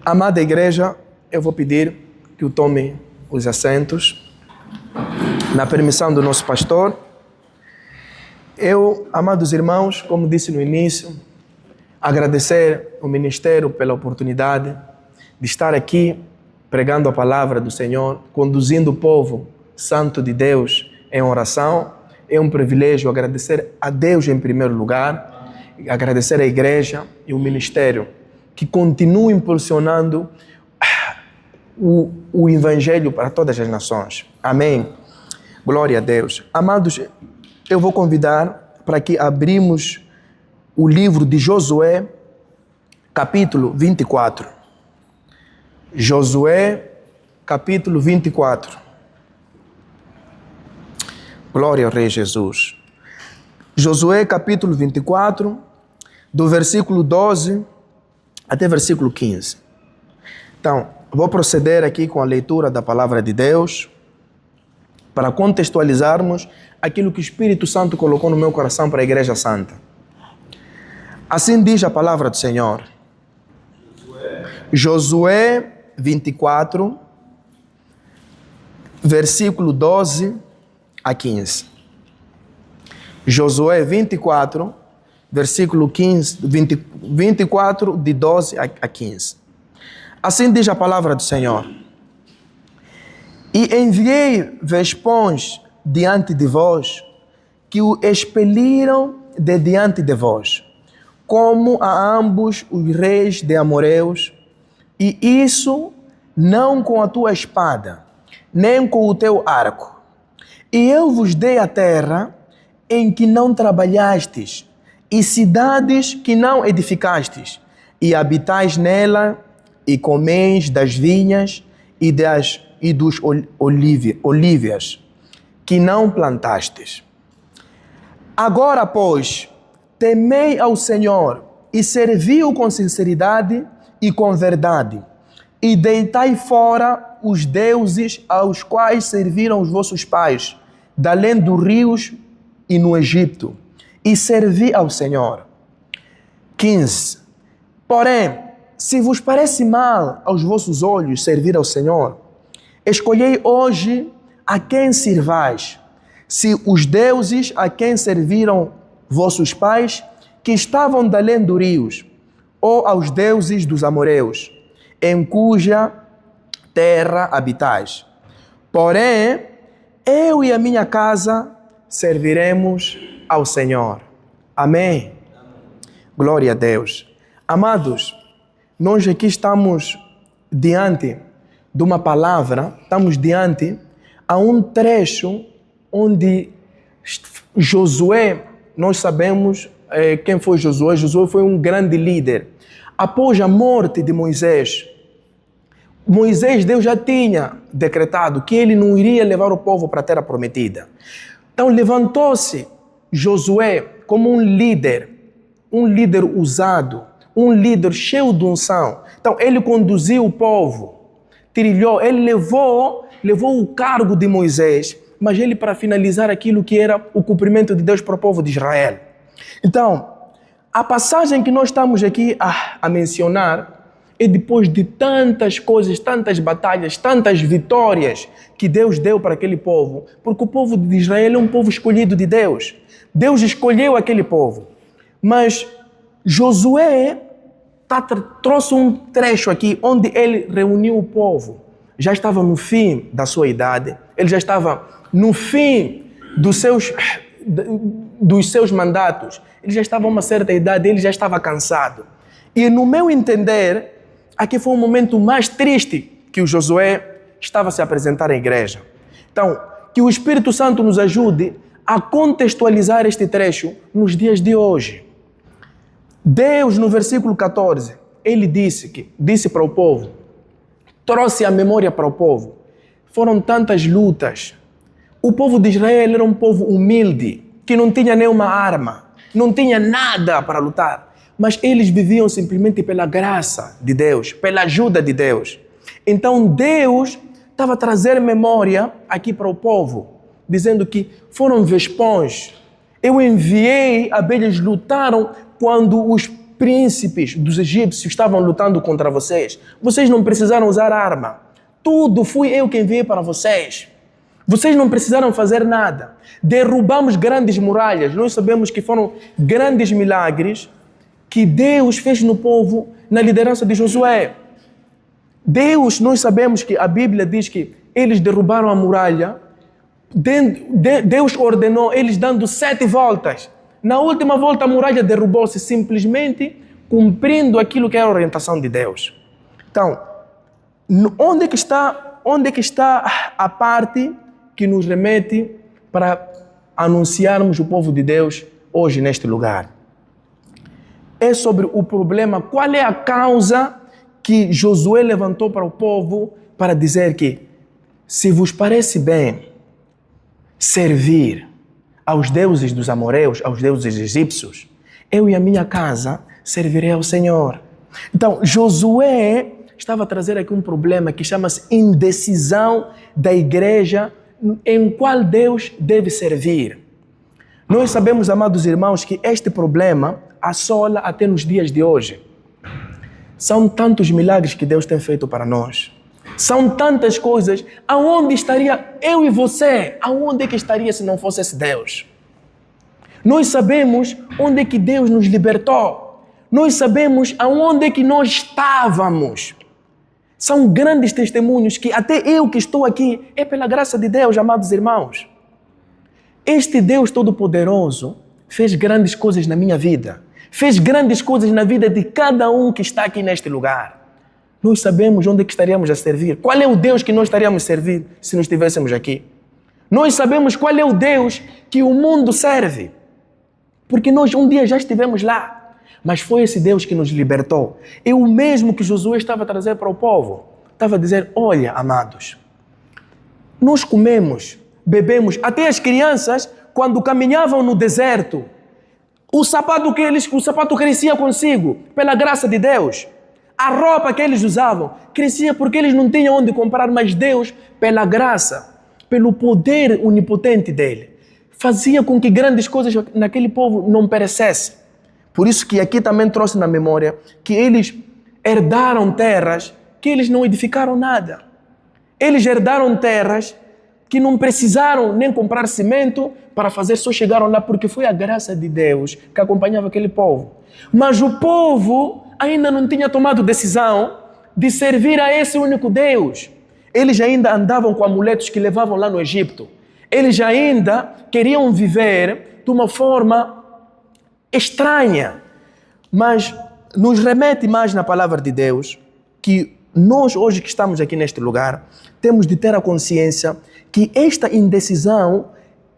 Amada igreja, eu vou pedir que tome os assentos, na permissão do nosso pastor. Eu, amados irmãos, como disse no início, agradecer ao ministério pela oportunidade de estar aqui pregando a palavra do Senhor, conduzindo o povo santo de Deus em oração. É um privilégio agradecer a Deus em primeiro lugar, agradecer a igreja e o ministério que continua impulsionando o Evangelho para todas as nações. Amém. Glória a Deus. Amados, eu vou convidar para que abrimos o livro de Josué, capítulo 24. Josué, capítulo 24. Glória ao Rei Jesus. Josué, capítulo 24, do versículo 12 até versículo 15. Então, vou proceder aqui com a leitura da palavra de Deus para contextualizarmos aquilo que o Espírito Santo colocou no meu coração para a Igreja Santa. Assim diz a palavra do Senhor. Josué 24, versículo 12 a 15. Josué 24, versículo 15, 24, de 12 a 15. Assim diz a palavra do Senhor. E enviei vespões diante de vós, que o expeliram de diante de vós, como a ambos os reis de Amoreus, e isso não com a tua espada, nem com o teu arco. E eu vos dei a terra em que não trabalhastes, e cidades que não edificastes, e habitais nela, e comeis das vinhas e dos olívias, que não plantastes. Agora, pois, temei ao Senhor, e servi-o com sinceridade e com verdade, e deitai fora os deuses aos quais serviram os vossos pais, da além dos rios e no Egito, e servi ao Senhor. 15. Porém, se vos parece mal aos vossos olhos servir ao Senhor, escolhei hoje a quem sirvais, se os deuses a quem serviram vossos pais, que estavam da além dos rios, ou aos deuses dos amoreus, em cuja terra habitais. Porém, eu e a minha casa serviremos ao Senhor. Amém. Glória a Deus. Amados, nós aqui estamos diante de uma palavra, estamos diante a um trecho onde Josué, nós sabemos quem foi Josué. Josué foi um grande líder. Após a morte de Moisés, Deus já tinha decretado que ele não iria levar o povo para a terra prometida. Então levantou-se Josué como um líder usado, um líder cheio de unção. Então ele conduziu o povo, trilhou, ele levou o cargo de Moisés, mas ele para finalizar aquilo que era o cumprimento de Deus para o povo de Israel. Então, a passagem que nós estamos aqui a mencionar é depois de tantas coisas, tantas batalhas, tantas vitórias que Deus deu para aquele povo, porque o povo de Israel é um povo escolhido de Deus. Deus escolheu aquele povo. Mas Josué trouxe um trecho aqui onde ele reuniu o povo. Já estava no fim da sua idade, ele já estava no fim dos seus mandatos, ele já estava a uma certa idade, ele já estava cansado. E no meu entender, aqui foi o momento mais triste que o Josué estava a se apresentar à igreja. Então, que o Espírito Santo nos ajude a contextualizar este trecho nos dias de hoje. Deus, no versículo 14, ele disse para o povo, trouxe a memória para o povo. Foram tantas lutas. O povo de Israel era um povo humilde, que não tinha nenhuma arma, não tinha nada para lutar. Mas eles viviam simplesmente pela graça de Deus, pela ajuda de Deus. Então Deus estava a trazer memória aqui para o povo, dizendo que foram vespões. Eu enviei, abelhas lutaram quando príncipes dos egípcios estavam lutando contra vocês, vocês não precisaram usar arma. Tudo fui eu quem enviei para vocês. Vocês não precisaram fazer nada. Derrubamos grandes muralhas. Nós sabemos que foram grandes milagres que Deus fez no povo na liderança de Josué. Nós sabemos que a Bíblia diz que eles derrubaram a muralha. Deus ordenou eles dando 7 voltas. Na última volta a muralha derrubou-se simplesmente cumprindo aquilo que era a orientação de Deus. Então, onde é que está a parte que nos remete para anunciarmos o povo de Deus hoje neste lugar? É sobre o problema, qual é a causa que Josué levantou para o povo para dizer que, se vos parece bem servir aos deuses dos amorreus, aos deuses egípcios, eu e a minha casa servirei ao Senhor. Então, Josué estava a trazer aqui um problema que chama-se indecisão da igreja em qual Deus deve servir. Nós sabemos, amados irmãos, que este problema assola até nos dias de hoje. São tantos milagres que Deus tem feito para nós. São tantas coisas. Aonde estaria eu e você? Aonde é que estaria se não fosse esse Deus? Nós sabemos onde é que Deus nos libertou. Nós sabemos aonde é que nós estávamos. São grandes testemunhos que até eu que estou aqui é pela graça de Deus, amados irmãos. Este Deus Todo-Poderoso fez grandes coisas na minha vida. Fez grandes coisas na vida de cada um que está aqui neste lugar. Nós sabemos onde é que estaríamos a servir. Qual é o Deus que nós estaríamos a servir se não estivéssemos aqui? Nós sabemos qual é o Deus que o mundo serve. Porque nós um dia já estivemos lá. Mas foi esse Deus que nos libertou. É o mesmo que Josué estava a trazer para o povo. Estava a dizer, olha, amados, nós comemos, bebemos, até as crianças, quando caminhavam no deserto, o sapato crescia consigo, pela graça de Deus. A roupa que eles usavam crescia porque eles não tinham onde comprar, mas Deus, pela graça, pelo poder onipotente dele, fazia com que grandes coisas naquele povo não perecessem. Por isso que aqui também trouxe na memória que eles herdaram terras que eles não edificaram nada. Eles herdaram terras que não precisaram nem comprar cimento para fazer, só chegaram lá porque foi a graça de Deus que acompanhava aquele povo. Mas o povo ainda não tinha tomado decisão de servir a esse único Deus. Eles ainda andavam com amuletos que levavam lá no Egito. Eles ainda queriam viver de uma forma estranha, mas nos remete mais na palavra de Deus que nós hoje que estamos aqui neste lugar temos de ter a consciência que esta indecisão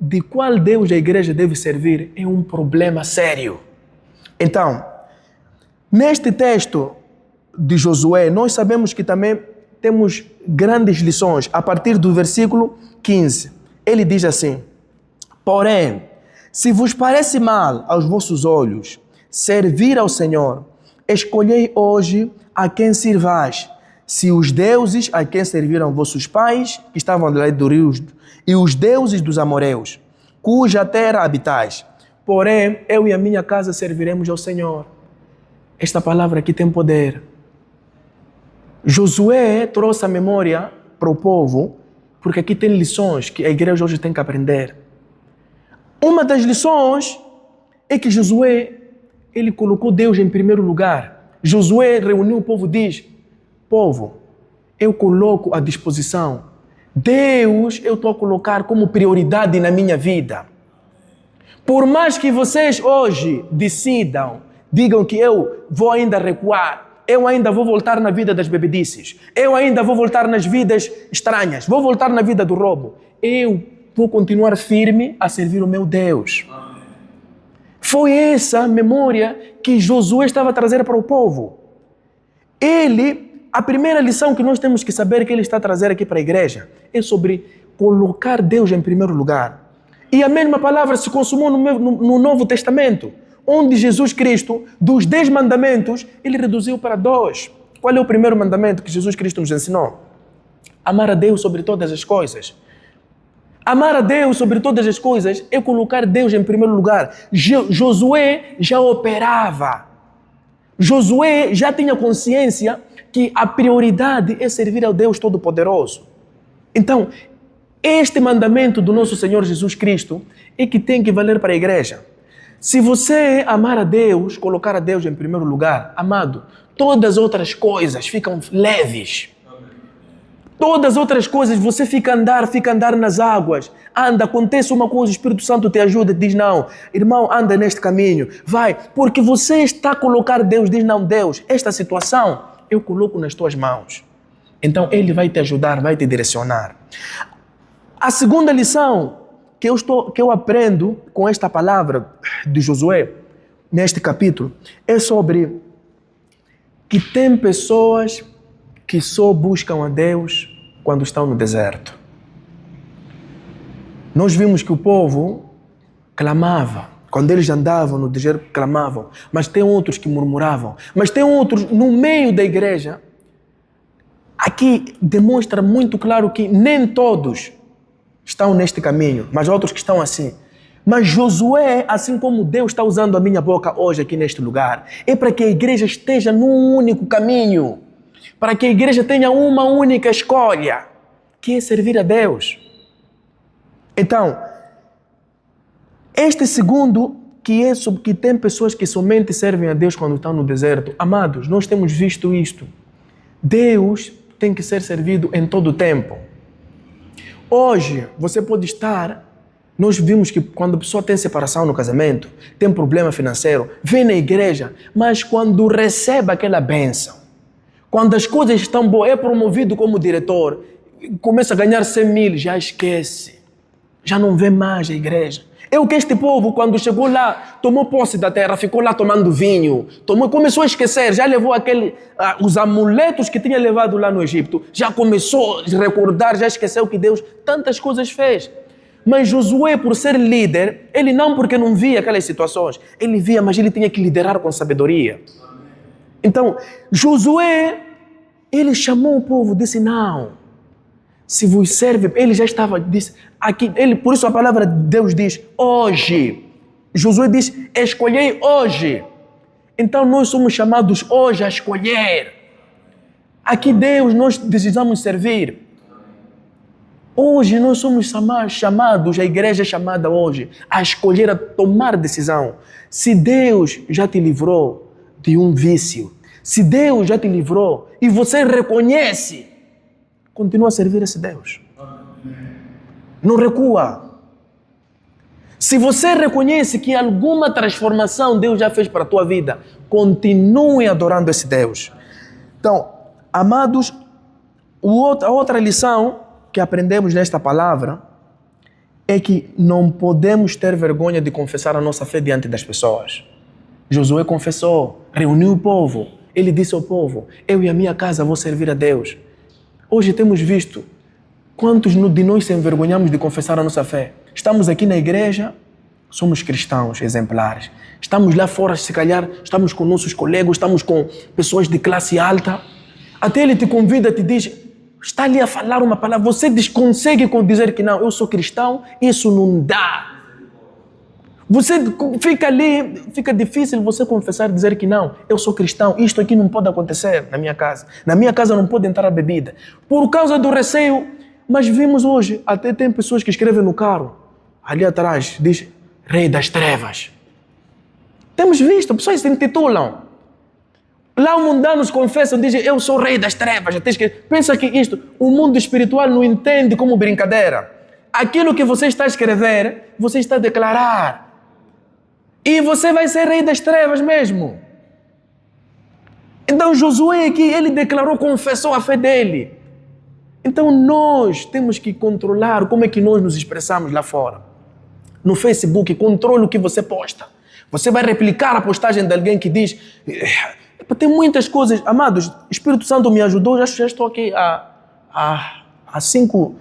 de qual Deus a igreja deve servir é um problema sério. Então, neste texto de Josué, nós sabemos que também temos grandes lições a partir do versículo 15. Ele diz assim, porém, se vos parece mal aos vossos olhos servir ao Senhor, escolhei hoje a quem sirvais, se os deuses a quem serviram vossos pais, que estavam do lado do rio, e os deuses dos amorreus, cuja terra habitais. Porém, eu e a minha casa serviremos ao Senhor. Esta palavra aqui tem poder. Josué trouxe a memória para o povo, porque aqui tem lições que a igreja hoje tem que aprender. Uma das lições é que Josué, ele colocou Deus em primeiro lugar. Josué reuniu o povo e diz, povo, eu coloco à disposição. Deus eu estou a colocar como prioridade na minha vida. Por mais que vocês hoje decidam, digam que eu vou ainda recuar, eu ainda vou voltar na vida das bebedices, eu ainda vou voltar nas vidas estranhas, vou voltar na vida do roubo, eu vou continuar firme a servir o meu Deus. Amém. Foi essa memória que Josué estava a trazer para o povo. A primeira lição que nós temos que saber que ele está a trazer aqui para a igreja é sobre colocar Deus em primeiro lugar. E a mesma palavra se consumou no Novo Testamento, onde Jesus Cristo, dos 10 mandamentos, ele reduziu para 2. Qual é o primeiro mandamento que Jesus Cristo nos ensinou? Amar a Deus sobre todas as coisas. Amar a Deus sobre todas as coisas é colocar Deus em primeiro lugar. Josué já operava Josué já tinha consciência que a prioridade é servir ao Deus Todo-Poderoso. Então, este mandamento do nosso Senhor Jesus Cristo é que tem que valer para a igreja. Se você amar a Deus, colocar a Deus em primeiro lugar, amado, todas as outras coisas ficam leves. Todas as outras coisas, você fica a andar nas águas. Anda, acontece uma coisa, o Espírito Santo te ajuda, diz não. Irmão, anda neste caminho, vai. Porque você está a colocar Deus, diz não, Deus, esta situação eu coloco nas tuas mãos. Então Ele vai te ajudar, vai te direcionar. A segunda lição que eu aprendo com esta palavra de Josué, neste capítulo, é sobre que tem pessoas que só buscam a Deus quando estão no deserto. Nós vimos que o povo clamava. Quando eles andavam no deserto, clamavam. Mas tem outros que murmuravam. Mas tem outros no meio da igreja. Aqui demonstra muito claro que nem todos estão neste caminho, mas outros que estão assim. Mas Josué, assim como Deus está usando a minha boca hoje aqui neste lugar, é para que a igreja esteja num único caminho. Para que a igreja tenha uma única escolha, que é servir a Deus. Então, este segundo, que é sobre que tem pessoas que somente servem a Deus quando estão no deserto. Amados, nós temos visto isto. Deus tem que ser servido em todo o tempo. Hoje, você pode estar... Nós vimos que quando a pessoa tem separação no casamento, tem problema financeiro, vem na igreja, mas quando recebe aquela bênção, quando as coisas estão boas, é promovido como diretor, começa a ganhar 100 mil, já esquece. Já não vê mais a igreja. É o que este povo, quando chegou lá, tomou posse da terra, ficou lá tomando vinho, começou a esquecer, já levou os amuletos que tinha levado lá no Egito, já começou a recordar, já esqueceu que Deus tantas coisas fez. Mas Josué, por ser líder, ele não porque não via aquelas situações, ele via, mas ele tinha que liderar com sabedoria. Então, Josué, ele chamou o povo, disse, não, se vos serve, ele já estava, disse, aqui, por isso a palavra de Deus diz, hoje. Josué diz, escolhei hoje. Então nós somos chamados hoje a escolher. Aqui Deus, nós precisamos servir. Hoje nós somos chamados, a igreja é chamada hoje, a escolher, a tomar decisão. Se Deus já te livrou de um vício, se Deus já te livrou e você reconhece, continua a servir esse Deus. Não recua. Se você reconhece que alguma transformação Deus já fez para a tua vida, continue adorando esse Deus. Então, amados, a outra lição que aprendemos nesta palavra é que não podemos ter vergonha de confessar a nossa fé diante das pessoas. Josué confessou, reuniu o povo, ele disse ao povo, eu e a minha casa vou servir a Deus. Hoje temos visto quantos de nós se envergonhamos de confessar a nossa fé. Estamos aqui na igreja, somos cristãos exemplares. Estamos lá fora, se calhar, estamos com nossos colegas, estamos com pessoas de classe alta. Até ele te convida, te diz, está ali a falar uma palavra, você consegue dizer que não, eu sou cristão, isso não dá. Você fica ali, fica difícil você confessar, dizer que não, eu sou cristão, isto aqui não pode acontecer na minha casa. Na minha casa não pode entrar a bebida. Por causa do receio, mas vimos hoje, até tem pessoas que escrevem no carro, ali atrás, diz, Rei das Trevas. Temos visto, pessoas se intitulam. Lá os mundanos confessam, dizem, eu sou Rei das Trevas. Pensa que isto, o mundo espiritual não entende como brincadeira. Aquilo que você está a escrever, você está a declarar. E você vai ser Rei das Trevas mesmo. Então Josué aqui, ele declarou, confessou a fé dele. Então nós temos que controlar como é que nós nos expressamos lá fora. No Facebook, controle o que você posta. Você vai replicar a postagem de alguém que diz... Tem muitas coisas. Amados, o Espírito Santo me ajudou, já estou aqui há 5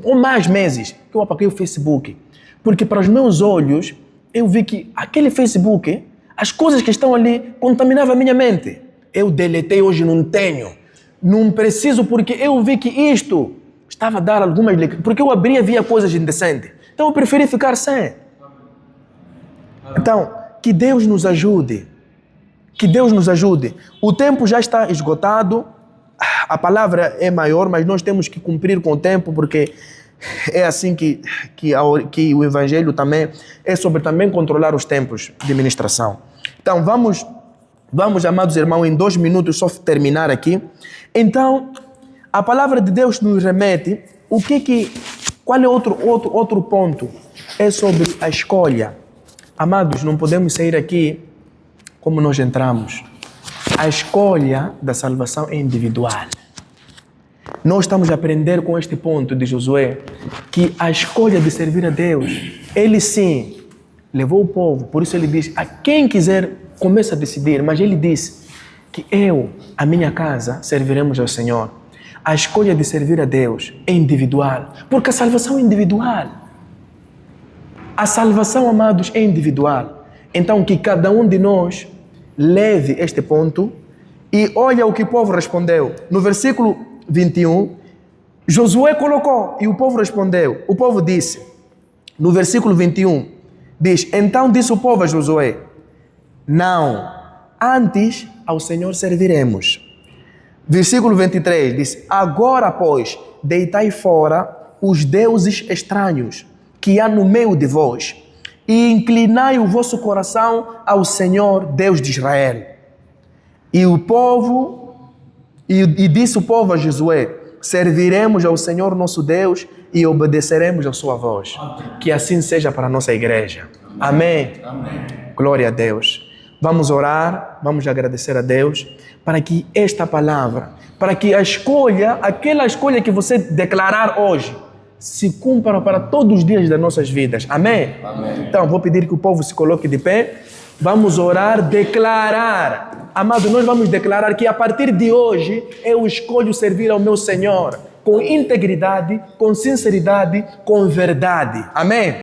ou mais meses que eu apaguei o Facebook. Porque para os meus olhos, eu vi que aquele Facebook, as coisas que estão ali, contaminavam a minha mente. Eu deletei, hoje não tenho. Não preciso, porque eu vi que isto estava a dar algumas... Porque eu abria e via coisas indecentes. Então eu preferi ficar sem. Então, que Deus nos ajude. Que Deus nos ajude. O tempo já está esgotado. A palavra é maior, mas nós temos que cumprir com o tempo, porque é assim que o Evangelho também é sobre também controlar os tempos de ministração. Então, vamos, amados irmãos, em 2 minutos só terminar aqui. Então, a palavra de Deus nos remete. Qual é outro ponto? É sobre a escolha. Amados, não podemos sair aqui como nós entramos. A escolha da salvação é individual. Nós estamos a aprender com este ponto de Josué que a escolha de servir a Deus, ele sim levou o povo. Por isso ele diz, a quem quiser começa a decidir, mas ele disse que a minha casa, serviremos ao Senhor. A escolha de servir a Deus é individual, porque a salvação é individual. A salvação, amados, é individual. Então, que cada um de nós leve este ponto e olha o que o povo respondeu. No versículo 21, Josué colocou e o povo respondeu. O povo disse, no versículo 21, diz, então disse o povo a Josué, não, antes ao Senhor serviremos. Versículo 23 diz, agora, pois, deitai fora os deuses estranhos que há no meio de vós e inclinai o vosso coração ao Senhor, Deus de Israel. E disse o povo a Josué, serviremos ao Senhor nosso Deus e obedeceremos a sua voz. Que assim seja para a nossa igreja. Amém. Amém. Glória a Deus. Vamos orar, vamos agradecer a Deus para que esta palavra, para que aquela escolha que você declarar hoje, se cumpra para todos os dias das nossas vidas. Amém? Amém. Então, vou pedir que o povo se coloque de pé. Vamos orar, declarar. Amado, nós vamos declarar que a partir de hoje eu escolho servir ao meu Senhor com integridade, com sinceridade, com verdade. Amém?